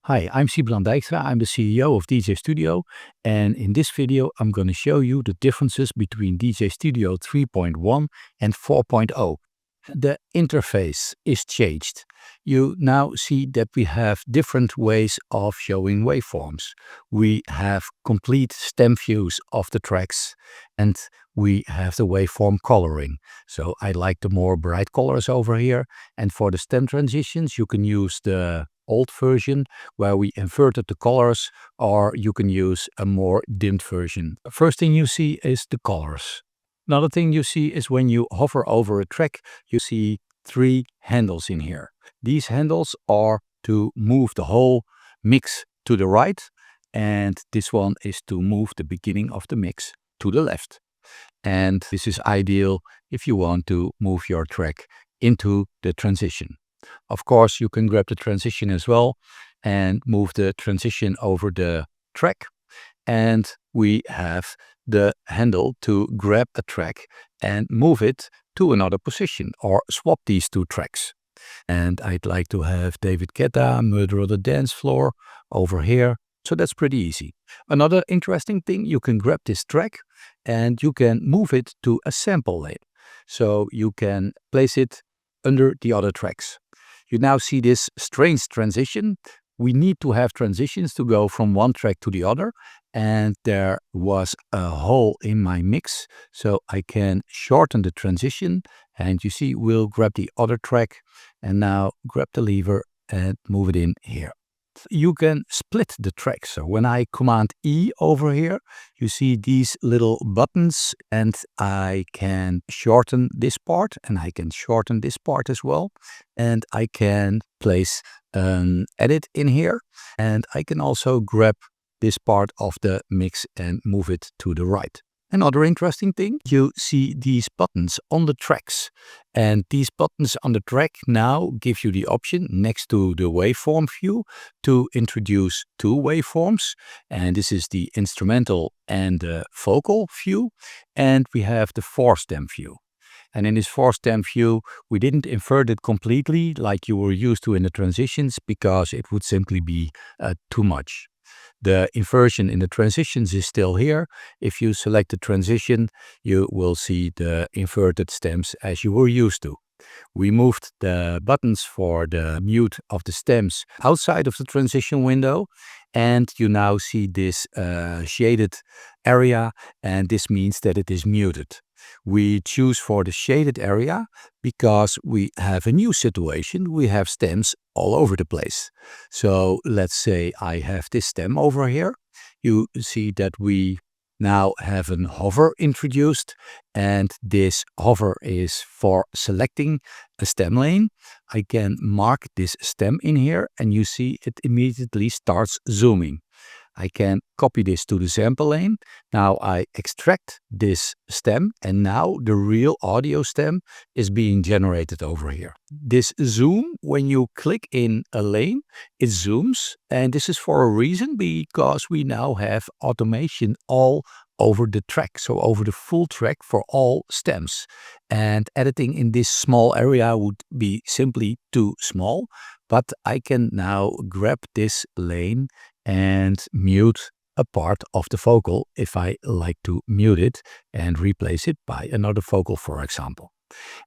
Hi, I'm Sibran Dijkstra. I'm the CEO of DJ Studio, and in this video I'm going to show you the differences between DJ Studio 3.1 and 4.0. The interface is changed. You now see that we have different ways of showing waveforms. We have complete stem views of the tracks, and we have the waveform coloring. So I like the more bright colors over here, and for the stem transitions you can use the old version where we inverted the colors, or you can use a more dimmed version. First thing you see is the colors. Another thing you see is when you hover over a track, you see three handles in here. These handles are to move the whole mix to the right, and this one is to move the beginning of the mix to the left. And this is ideal if you want to move your track into the transition. Of course, you can grab the transition as well and move the transition over the track. And we have the handle to grab a track and move it to another position or swap these two tracks. And I'd like to have David Guetta, Murder on the Dance Floor over here. So that's pretty easy. Another interesting thing, you can grab this track and you can move it to a sample lane. So you can place it under the other tracks. You now see this strange transition. We need to have transitions to go from one track to the other, and there was a hole in my mix, so I can shorten the transition, and you see we'll grab the other track and now grab the lever and move it in here. You can split the track. So when I command E over here, you see these little buttons, and I can shorten this part and I can shorten this part as well. And I can place an edit in here, and I can also grab this part of the mix and move it to the right. Another interesting thing, you see these buttons on the tracks, and these buttons on the track now give you the option next to the waveform view to introduce two waveforms, and this is the instrumental and the vocal view, and we have the 4-stem view. And in this 4-stem view, we didn't invert it completely like you were used to in the transitions because it would simply be too much. The inversion in the transitions is still here. If you select the transition, you will see the inverted stems as you were used to. We moved the buttons for the mute of the stems outside of the transition window, and you now see this shaded area, and this means that it is muted. We choose for the shaded area because we have a new situation. We have stems all over the place. So let's say I have this stem over here. You see that we now have an hover introduced, and this hover is for selecting a stem lane. I can mark this stem in here, and you see it immediately starts zooming. I can copy this to the sample lane. Now I extract this stem, and now the real audio stem is being generated over here. This zoom, when you click in a lane, it zooms, and this is for a reason because we now have automation all over the track, so over the full track for all stems. And editing in this small area would be simply too small, but I can now grab this lane and mute a part of the vocal if I like to mute it and replace it by another vocal, for example.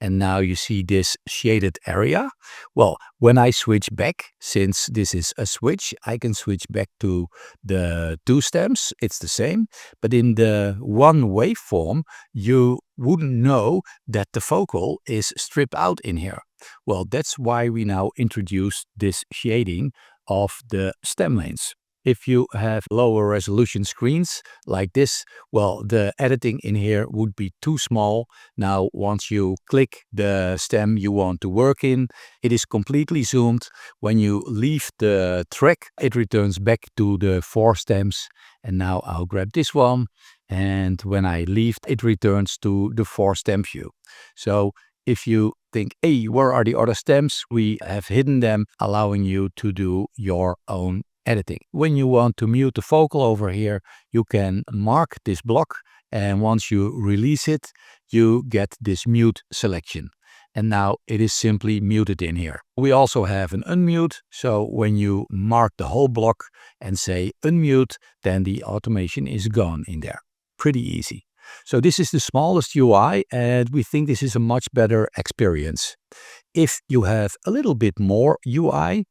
And now you see this shaded area. Well, when I switch back, since this is a switch, I can switch back to the two stems. It's the same, but in the one waveform, you wouldn't know that the vocal is stripped out in here. Well, that's why we now introduce this shading of the stem lanes. If you have lower resolution screens like this, well, the editing in here would be too small. Now, once you click the stem you want to work in, it is completely zoomed. When you leave the track, it returns back to the 4 stems. And now I'll grab this one. And when I leave, it returns to the 4-stem view. So if you think, hey, where are the other stems? We have hidden them, allowing you to do your own editing. When you want to mute the vocal over here, you can mark this block, and once you release it, you get this mute selection. and now it is simply muted in here. We also have an unmute, so when you mark the whole block and say unmute, then the automation is gone in there. Pretty easy. So this is the smallest UI, and we think this is a much better experience. If you have a little bit more UI,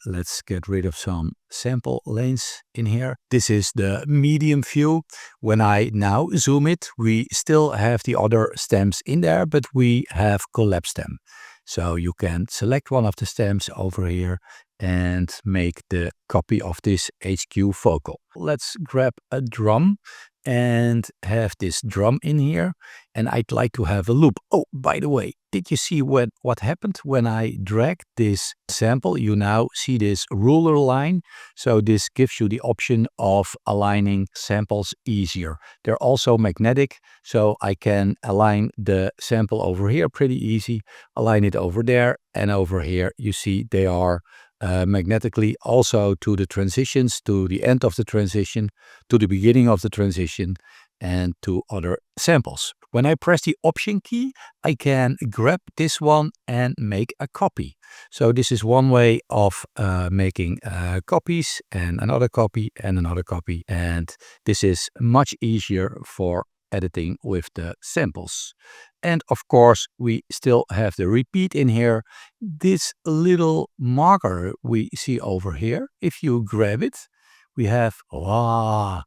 let's get rid of some sample lanes in here. This is the medium view. When I now zoom it, we still have the other stems in there, but we have collapsed them. So you can select one of the stems over here and make the copy of this HQ vocal. Let's grab a drum and have this drum in here, and I'd like to have a loop. Oh, by the way, did you see what happened when I drag this sample? You now see this ruler line, so this gives you the option of aligning samples easier. They're also magnetic, so I can align the sample over here pretty easy, align it over there, and over here you see they are magnetically also to the transitions, to the end of the transition, to the beginning of the transition, and to other samples. When I press the Option key, I can grab this one and make a copy. So this is one way of making copies, and another copy, and another copy. And this is much easier for editing with the samples. And of course, we still have the repeat in here. This little marker we see over here, if you grab it, we have a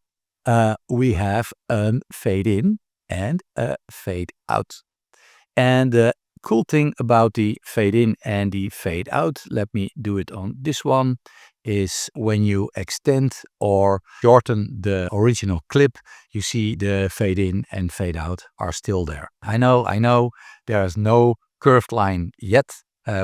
fade in and a fade out. And the cool thing about the fade in and the fade out, let me do it on this one, is when you extend or shorten the original clip, you see the fade in and fade out are still there. I know, there is no curved line yet.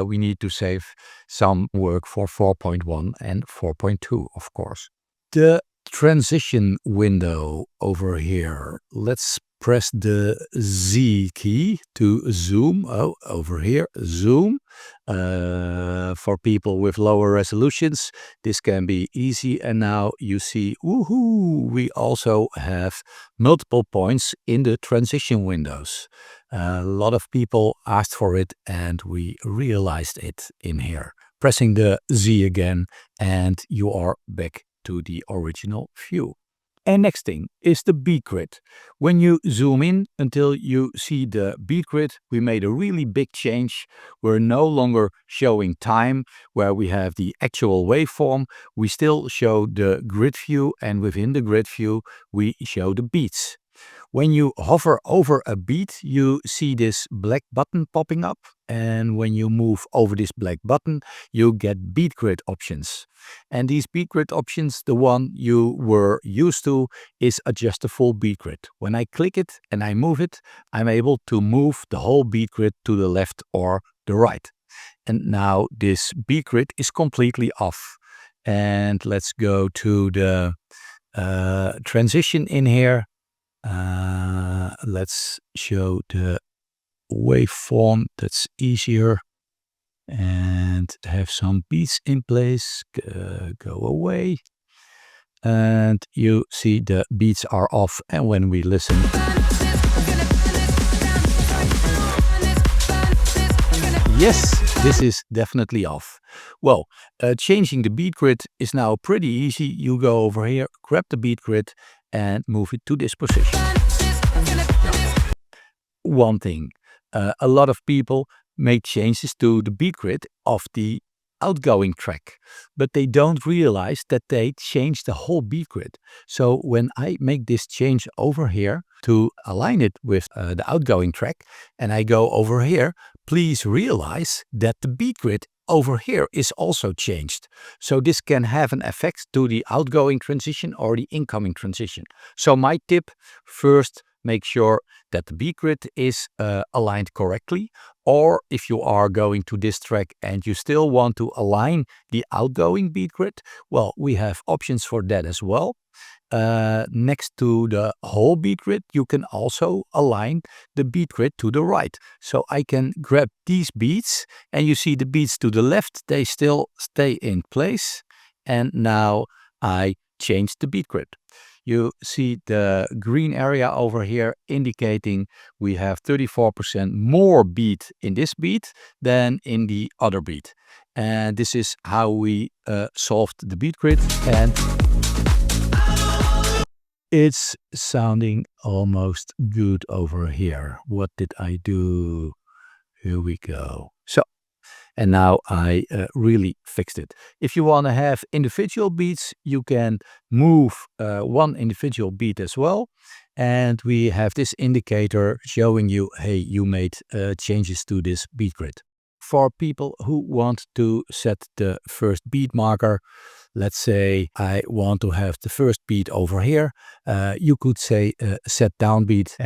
We need to save some work for 4.1 and 4.2, of course. The transition window over here. Let's press the Z key to zoom. Oh, over here, zoom. For people with lower resolutions, this can be easy. And now you see, woohoo, we also have multiple points in the transition windows. A lot of people asked for it, and we realized it in here. Pressing the Z again, and you are back to the original view. And next thing is the Beatgrid. When you zoom in until you see the Beatgrid, we made a really big change. We're no longer showing time where we have the actual waveform. We still show the grid view, and within the grid view, we show the beats. When you hover over a beat, you see this black button popping up. And when you move over this black button, you get Beatgrid options. And these Beatgrid options, the one you were used to, is adjust the full Beatgrid. When I click it and I move it, I'm able to move the whole Beatgrid to the left or the right. And now this Beatgrid is completely off. And let's go to the transition in here. Let's show the waveform, that's easier, and have some beats in place. Go away, and you see the beats are off, and when we listen, yes, this is definitely off. Well, changing the Beatgrid is now pretty easy. You go over here, grab the Beatgrid, and move it to this position. One thing, a lot of people make changes to the Beatgrid of the outgoing track, but they don't realize that they change the whole Beatgrid. So when I make this change over here to align it with the outgoing track, and I go over here, please realize that the Beatgrid over here is also changed. So this can have an effect to the outgoing transition or the incoming transition. So my tip, first, make sure that the Beatgrid is aligned correctly. Or if you are going to this track and you still want to align the outgoing Beatgrid, well, we have options for that as well. Next to the whole Beatgrid, you can also align the Beatgrid to the right. So I can grab these beats, and you see the beats to the left, they still stay in place. And now I change the Beatgrid. you see the green area over here indicating we have 34% more beat in this beat than in the other beat. And this is how we solved the beat grid, and it's sounding almost good over here. What did I do? Here we go. So, and now I really fixed it. If you want to have individual beats, you can move one individual beat as well. And we have this indicator showing you, hey, you made changes to this beat grid. For people who want to set the first beat marker, let's say I want to have the first beat over here, you could say set downbeat,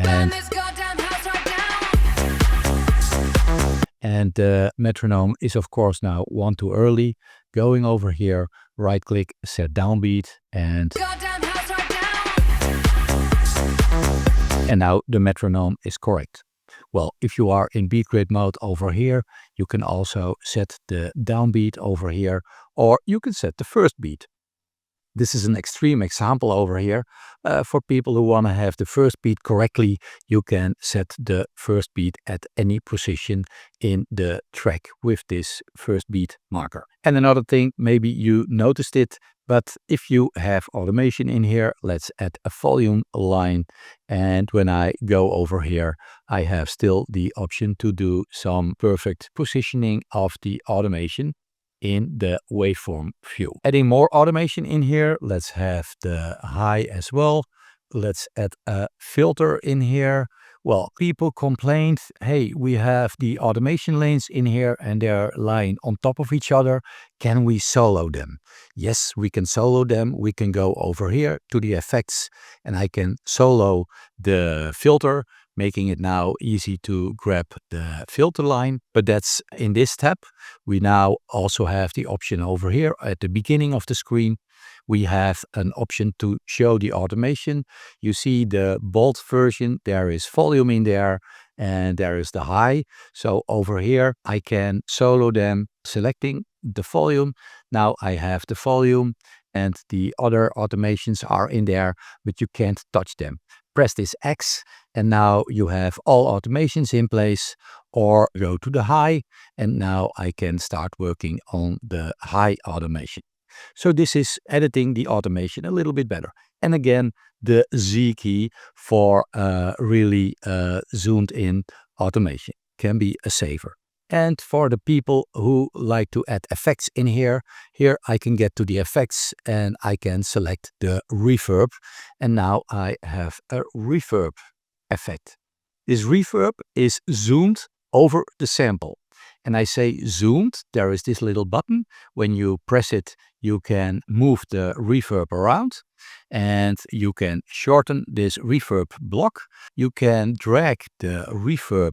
and the metronome is of course now one too early. Going over here, right click, set downbeat, and now the metronome is correct. Well, if you are in Beatgrid mode over here, you can also set the downbeat over here, or you can set the first beat. This is an extreme example over here. For people who want to have the first beat correctly, you can set the first beat at any position in the track with this first beat marker. And another thing, maybe you noticed it, but if you have automation in here, let's add a volume line. And when I go over here, I have still the option to do some perfect positioning of the automation in the waveform view. Adding more automation in here, let's have the high as well. Let's add a filter in here. Well, people complained, hey, we have the automation lanes in here and they're lying on top of each other. Can we solo them? Yes, we can solo them. We can go over here to the effects and I can solo the filter, making it now easy to grab the filter line. But that's in this tab. We now also have the option over here at the beginning of the screen. We have an option to show the automation. You see the bold version, there is volume in there and there is the high. So over here, I can solo them, selecting the volume. Now I have the volume and the other automations are in there, but you can't touch them. Press this X and now you have all automations in place, or go to the high and now I can start working on the high automation. So this is editing the automation a little bit better. And again, the Z key for really zoomed in automation can be a saver. And for the people who like to add effects in here I can get to the effects and I can select the reverb. And now I have a reverb effect. This reverb is zoomed over the sample. And I say zoomed, there is this little button. When you press it, you can move the reverb around and you can shorten this reverb block. You can drag the reverb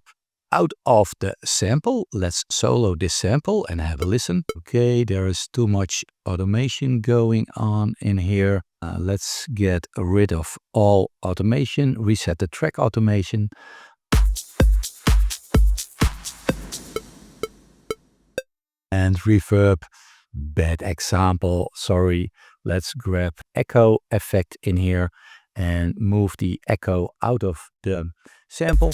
out of the sample. Let's solo this sample and have a listen. Okay, there is too much automation going on in here. Let's get rid of all automation, reset the track automation. And reverb, bad example, sorry. Let's grab echo effect in here and move the echo out of the sample.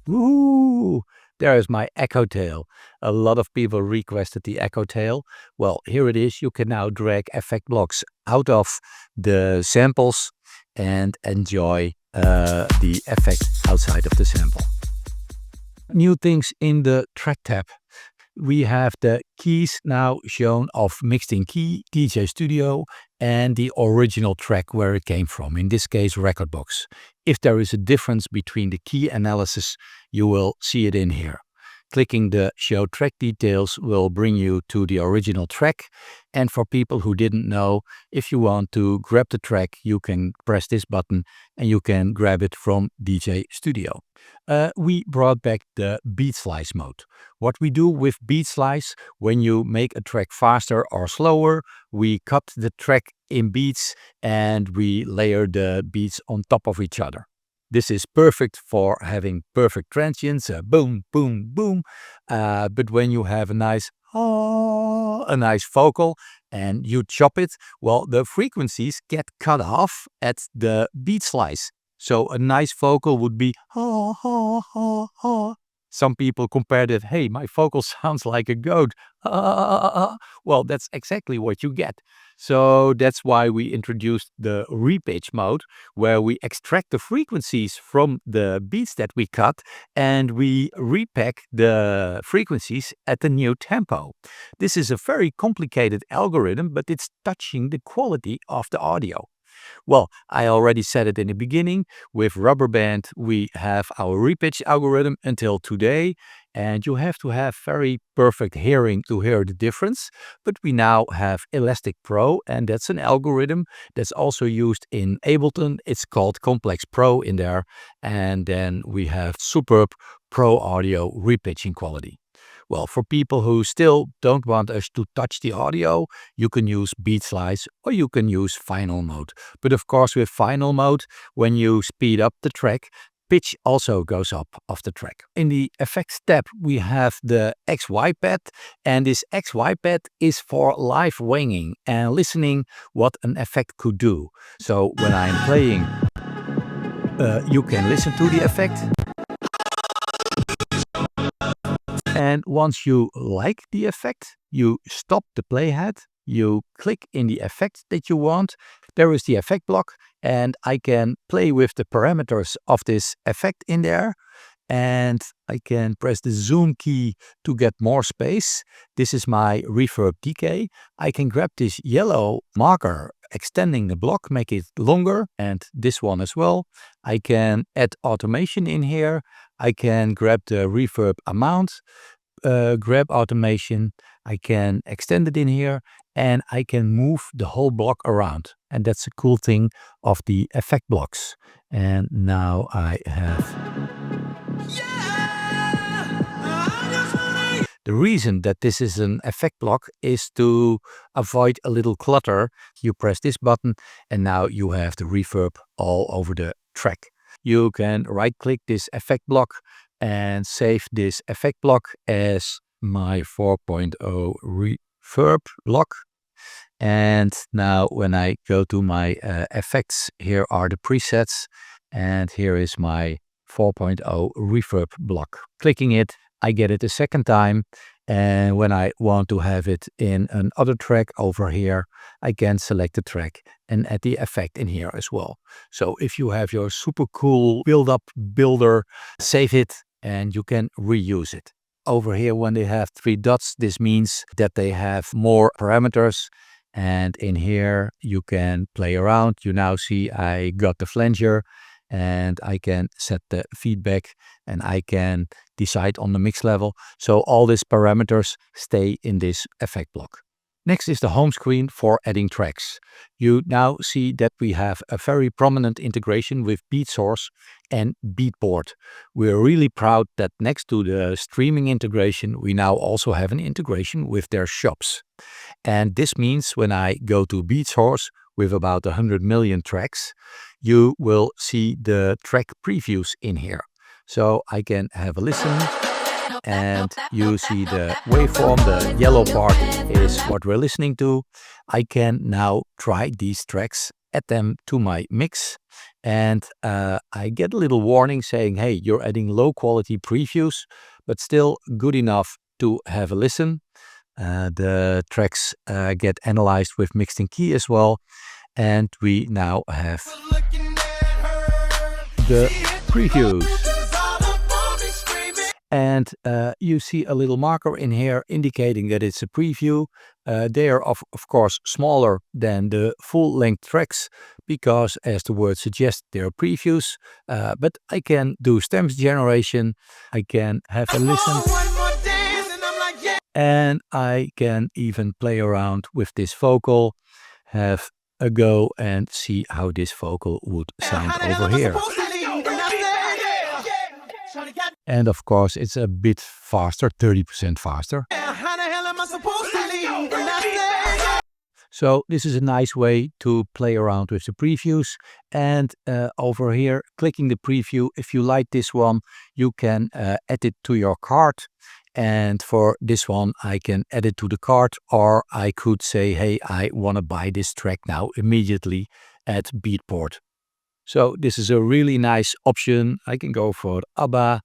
Woohoo! There is my echo tail. A lot of people requested the echo tail. Well, here it is. You can now drag effect blocks out of the samples and enjoy the effect outside of the sample. New things in the track tab. We have the keys now shown of mixed in key, DJ Studio, and the original track where it came from, in this case Rekordbox. If there is a difference between the key analysis, you will see it in here. Clicking the show track details will bring you to the original track. And for people who didn't know, if you want to grab the track, you can press this button and you can grab it from DJ Studio. We brought back the beat slice mode. What we do with beat slice, when you make a track faster or slower, we cut the track in beats and we layer the beats on top of each other. This is perfect for having perfect transients, boom, boom, boom. But when you have a nice vocal, and you chop it, well, the frequencies get cut off at the beat slice. So a nice vocal would be ha ha ha ha. Some people compare that, hey, my vocal sounds like a goat. Well, that's exactly what you get. So that's why we introduced the repitch mode, where we extract the frequencies from the beats that we cut and we repack the frequencies at the new tempo. This is a very complicated algorithm, but it's touching the quality of the audio. Well, I already said it in the beginning, with Rubber Band we have our repitch algorithm until today, and you have to have very perfect hearing to hear the difference. But we now have Elastique Pro, and that's an algorithm that's also used in Ableton. It's called Complex Pro in there, and then we have superb Pro Audio repitching quality. Well, for people who still don't want us to touch the audio, you can use Beat Slice or you can use Final Mode. But of course with Final Mode, when you speed up the track, pitch also goes up of the track. In the Effects tab, we have the XY pad, and this XY pad is for live winging and listening what an effect could do. So when I'm playing, you can listen to the effect. And once you like the effect, you stop the playhead, you click in the effect that you want. There is the effect block, and I can play with the parameters of this effect in there. And I can press the zoom key to get more space. This is my reverb decay. I can grab this yellow marker, extending the block, make it longer, and this one as well. I can add automation in here. I can grab the reverb amount, grab automation. I can extend it in here, and I can move the whole block around. And that's a cool thing of the effect blocks. And now I have... The reason that this is an effect block is to avoid a little clutter. You press this button and now you have the reverb all over the track. You can right click this effect block and save this effect block as my 4.0 reverb block. And now when I go to my effects, here are the presets, and here is my 4.0 reverb block. Clicking it, I get it a second time, and when I want to have it in another track over here, I can select the track and add the effect in here as well. So if you have your super cool build-up builder, save it and you can reuse it. Over here when they have 3 dots, this means that they have more parameters. And in here you can play around. You now see I got the flanger, and I can set the feedback, and I can decide on the mix level. So all these parameters stay in this effect block. Next is the home screen for adding tracks. You now see that we have a very prominent integration with BeatSource and Beatboard. We're really proud that next to the streaming integration, we now also have an integration with their shops. And this means when I go to BeatSource with about 100 million tracks, you will see the track previews in here. So I can have a listen, and you see the waveform. The yellow part is what we're listening to. I can now try these tracks, add them to my mix, and I get a little warning saying, hey, you're adding low quality previews, but still good enough to have a listen. The tracks get analyzed with mixed in key as well, and we now have the previews. And you see a little marker in here indicating that it's a preview. They are of course smaller than the full-length tracks because, as the word suggests, they're previews. But I can do stems generation. I can have a listen. And I can even play around with this vocal, have a go and see how this vocal would sound over here. And of course it's a bit faster, 30% faster. So this is a nice way to play around with the previews. And over here, clicking the preview, if you like this one, you can add it to your cart. And for this one, I can add it to the cart, or I could say, hey, I want to buy this track now immediately at Beatport. So this is a really nice option. I can go for ABBA,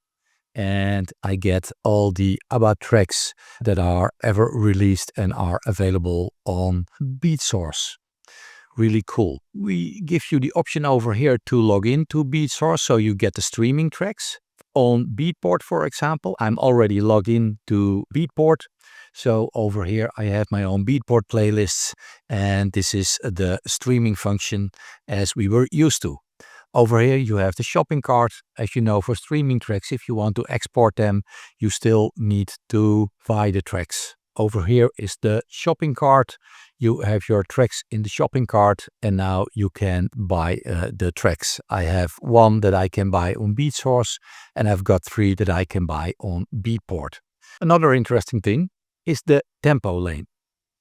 and I get all the ABBA tracks that are ever released and are available on BeatSource. Really cool. We give you the option over here to log in to BeatSource, so you get the streaming tracks. On Beatport, for example, I'm already logged in to Beatport. So over here I have my own Beatport playlists, and this is the streaming function as we were used to. Over here you have the shopping cart. As you know, for streaming tracks, if you want to export them, you still need to buy the tracks. Over here is the shopping cart. You have your tracks in the shopping cart, and now you can buy the tracks. I have one that I can buy on BeatSource, and I've got 3 that I can buy on Beatport. Another interesting thing is the tempo lane.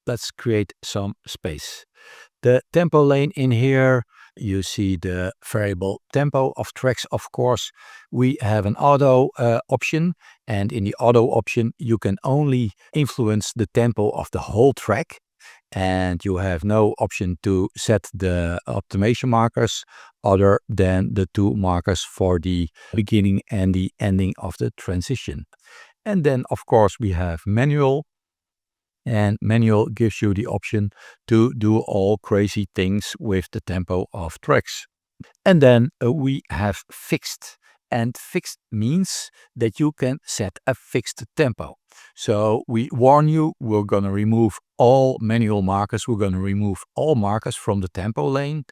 Let's create some space. The tempo lane in here, you see the variable tempo of tracks, of course. We have an auto option, and in the auto option, you can only influence the tempo of the whole track, and you have no option to set the optimization markers other than the 2 markers for the beginning and the ending of the transition. And then, of course, we have manual. And manual gives you the option to do all crazy things with the tempo of tracks. And then we have fixed. And fixed means that you can set a fixed tempo. So we warn you, we're going to remove all manual markers. We're going to remove all markers from the tempo lane.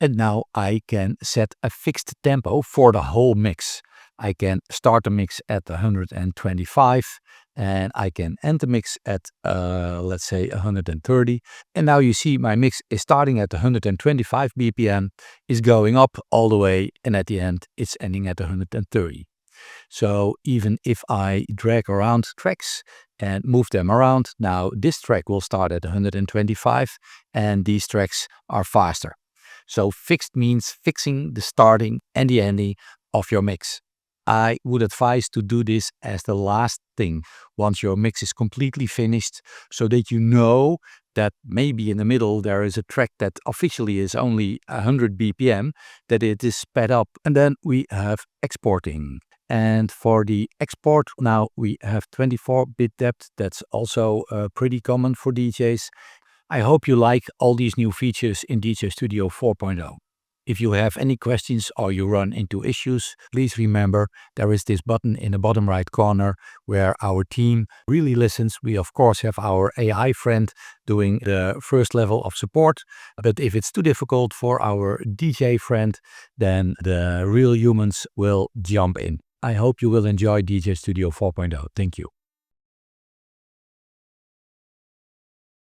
And now I can set a fixed tempo for the whole mix. I can start the mix at 125, and I can end the mix at, let's say, 130. And now you see my mix is starting at 125 BPM, is going up all the way, and at the end, it's ending at 130. So even if I drag around tracks and move them around, now this track will start at 125, and these tracks are faster. So fixed means fixing the starting and the ending of your mix. I would advise to do this as the last thing once your mix is completely finished, so that you know that maybe in the middle there is a track that officially is only 100 BPM, that it is sped up. And then we have exporting. And for the export, now we have 24-bit depth. That's also pretty common for DJs. I hope you like all these new features in DJ.Studio 4.0. If you have any questions or you run into issues, please remember there is this button in the bottom right corner where our team really listens. We of course have our AI friend doing the first level of support, but if it's too difficult for our DJ friend, then the real humans will jump in. I hope you will enjoy DJ.Studio 4.0. Thank you.